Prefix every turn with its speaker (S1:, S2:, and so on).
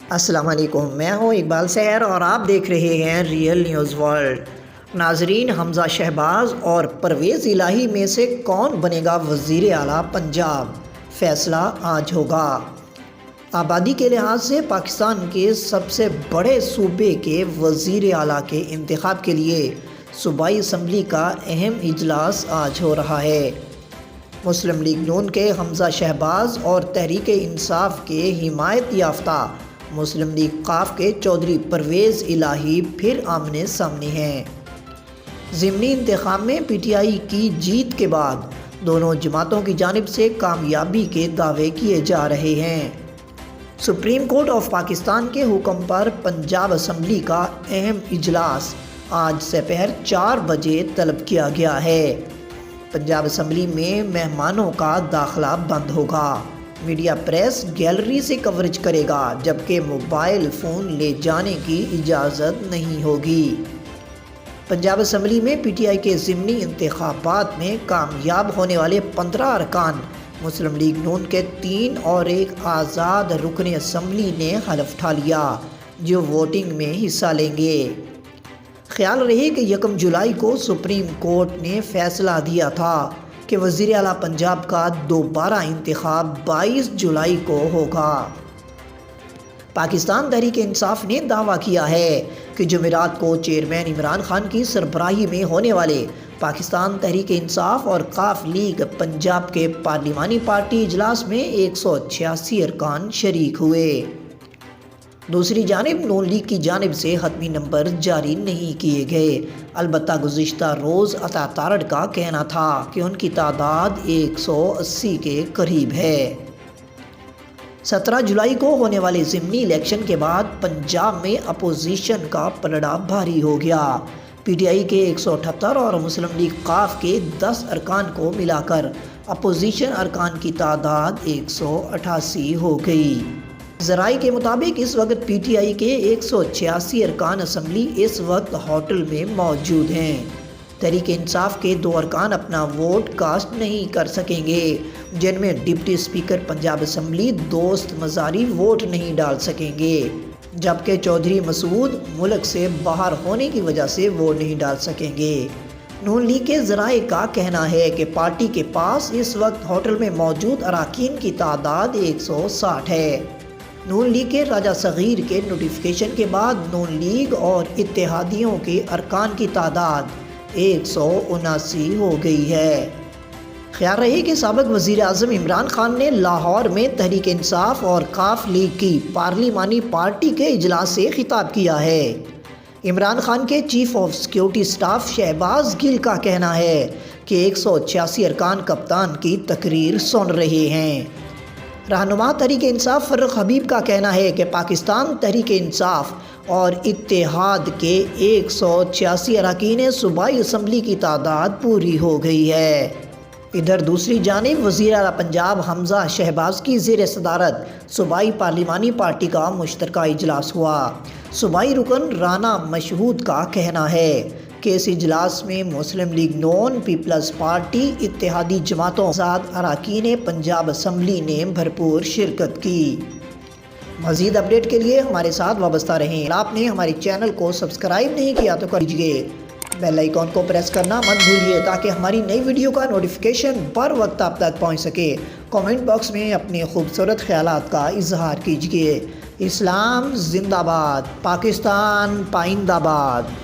S1: السلام علیکم، میں ہوں اقبال سیر اور آپ دیکھ رہے ہیں ریئل نیوز ورلڈ۔ ناظرین، حمزہ شہباز اور پرویز الہی میں سے کون بنے گا وزیر اعلیٰ پنجاب؟ فیصلہ آج ہوگا۔ آبادی کے لحاظ سے پاکستان کے سب سے بڑے صوبے کے وزیر اعلیٰ کے انتخاب کے لیے صوبائی اسمبلی کا اہم اجلاس آج ہو رہا ہے۔ مسلم لیگ نون کے حمزہ شہباز اور تحریک انصاف کے حمایت یافتہ مسلم لیگ قاف کے چودھری پرویز الہی پھر آمنے سامنے ہیں۔ ضمنی انتخاب میں پی ٹی آئی کی جیت کے بعد دونوں جماعتوں کی جانب سے کامیابی کے دعوے کیے جا رہے ہیں۔ سپریم کورٹ آف پاکستان کے حکم پر پنجاب اسمبلی کا اہم اجلاس آج سپہر 4 بجے طلب کیا گیا ہے۔ پنجاب اسمبلی میں مہمانوں کا داخلہ بند ہوگا۔ میڈیا پریس گیلری سے کوریج کرے گا، جبکہ موبائل فون لے جانے کی اجازت نہیں ہوگی۔ پنجاب اسمبلی میں پی ٹی آئی کے ضمنی انتخابات میں کامیاب ہونے والے 15 ارکان مسلم لیگ نون کے 3 اور ایک آزاد رکن اسمبلی نے حلف اٹھا لیا، جو ووٹنگ میں حصہ لیں گے۔ خیال رہے کہ 1 جولائی کو سپریم کورٹ نے فیصلہ دیا تھا کہ وزیر اعلیٰ پنجاب کا دوبارہ انتخاب 22 جولائی کو ہوگا۔ پاکستان تحریک انصاف نے دعویٰ کیا ہے کہ جمعرات کو چیئرمین عمران خان کی سربراہی میں ہونے والے پاکستان تحریک انصاف اور قاف لیگ پنجاب کے پارلیمانی پارٹی اجلاس میں 186 ارکان شریک ہوئے۔ دوسری جانب نون لیگ کی جانب سے حتمی نمبر جاری نہیں کیے گئے، البتہ گزشتہ روز عطا تارڑ کا کہنا تھا کہ ان کی تعداد 180 کے قریب ہے۔ 17 جولائی کو ہونے والے ضمنی الیکشن کے بعد پنجاب میں اپوزیشن کا پلڑا بھاری ہو گیا۔ پی ٹی آئی کے 178 اور مسلم لیگ قاف کے 10 ارکان کو ملا کر اپوزیشن ارکان کی تعداد 188 ہو گئی۔ ذرائع کے مطابق اس وقت پی ٹی آئی کے 186 ارکان اسمبلی اس وقت ہوٹل میں موجود ہیں۔ تحریک انصاف کے 2 ارکان اپنا ووٹ کاسٹ نہیں کر سکیں گے، جن میں ڈپٹی اسپیکر پنجاب اسمبلی دوست مزاری ووٹ نہیں ڈال سکیں گے، جبکہ چودھری مسعود ملک سے باہر ہونے کی وجہ سے ووٹ نہیں ڈال سکیں گے۔ نون لیگ کے ذرائع کا کہنا ہے کہ پارٹی کے پاس اس وقت ہوٹل میں موجود اراکین کی تعداد 160 ہے۔ نون لیگ کے راجہ صغیر کے نوٹیفیکیشن کے بعد نون لیگ اور اتحادیوں کے ارکان کی تعداد 179 ہو گئی ہے۔ خیال رہے کہ سابق وزیر اعظم عمران خان نے لاہور میں تحریک انصاف اور قاف لیگ کی پارلیمانی پارٹی کے اجلاس سے خطاب کیا ہے۔ عمران خان کے chief of security staff Shahbaz Gill کا کہنا ہے کہ 186 ارکان کپتان کی تقریر سن رہے ہیں۔ رہنما تحریک انصاف فرق حبیب کا کہنا ہے کہ پاکستان تحریک انصاف اور اتحاد کے 186 اراکین صوبائی اسمبلی کی تعداد پوری ہو گئی ہے۔ ادھر دوسری جانب وزیر اعلیٰ پنجاب حمزہ شہباز کی زیر صدارت صوبائی پارلیمانی پارٹی کا مشترکہ اجلاس ہوا۔ صوبائی رکن رانا مشہود کا کہنا ہے کہ اس اجلاس میں مسلم لیگ نون، پیپلز پارٹی، اتحادی جماعتوں آزاد اراکین پنجاب اسمبلی نے بھرپور شرکت کی۔ مزید اپڈیٹ کے لیے ہمارے ساتھ وابستہ رہیں۔ آپ نے ہمارے چینل کو سبسکرائب نہیں کیا تو کر لیجیے، بیل آئیکن کو پریس کرنا مت بھولیے تاکہ ہماری نئی ویڈیو کا نوٹیفیکیشن بر وقت آپ تک پہنچ سکے۔ کامنٹ باکس میں اپنے خوبصورت خیالات کا اظہار کیجیے۔ اسلام زندہ باد، پاکستان پائندہ باد۔